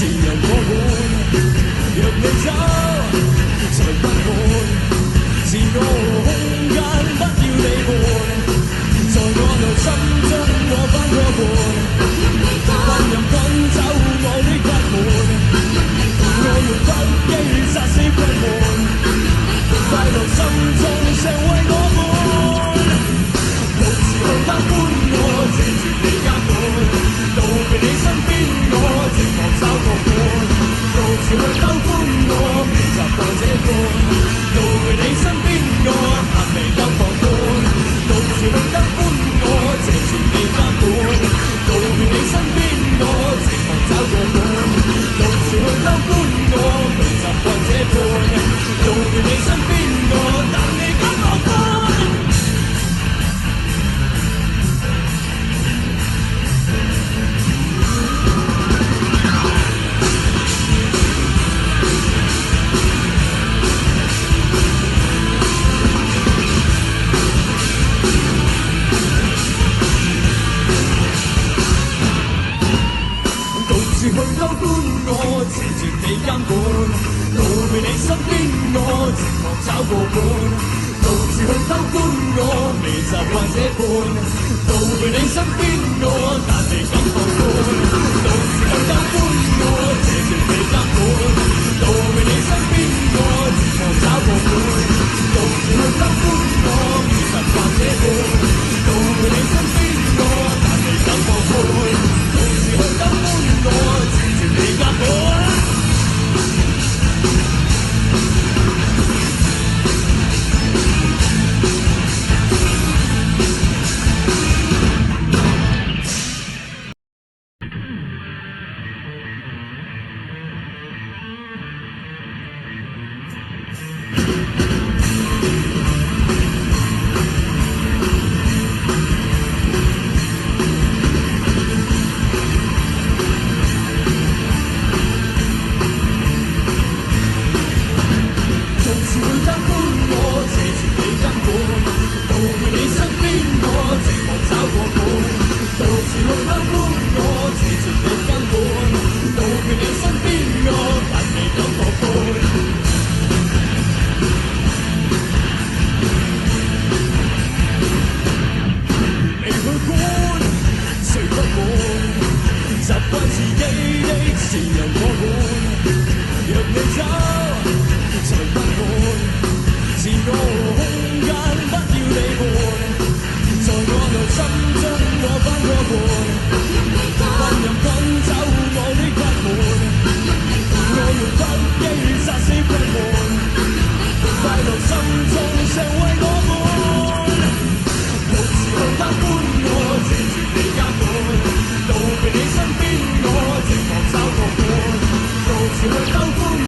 自由過半。若你走，才不滿，自我空間不要你伴，在我內心中我反過半，不任趕走我的不滿，我用不羈殺死不滿，快樂心中常為我滿，獨自去偷歡我，謝絕你監管，到別你身邊我寂寞找個伴，獨自去偷歡我，未習慣這般，到別你身邊我但未敢放寬，獨自去偷歡我，謝絕你監管，到別你身邊我寂寞找個伴，獨自去偷歡我，未習慣這般，到別你身邊我但未敢放寬。去偷歡我，謝絕你監管，到別你身邊我寂寞找個伴，獨自去偷歡我，未習慣這般，到別你身邊我但未敢放寬，獨自去偷歡我，謝絕你監管，到別你身邊我寂寞找個伴，獨自去偷歡我，未習慣這般，到別你身邊我但未敢放寬，獨自去偷歡我。你監管。習慣自己的自由過半，若你走，才不滿，自我空間不要你伴，在我內心中我反過半，不任趕走我的不滿，我用不羈殺死不滿，快樂心中常為我滿，獨自去偷歡我，謝絕你監管。到別你身邊，我寂寞找個伴，獨自去偷歡。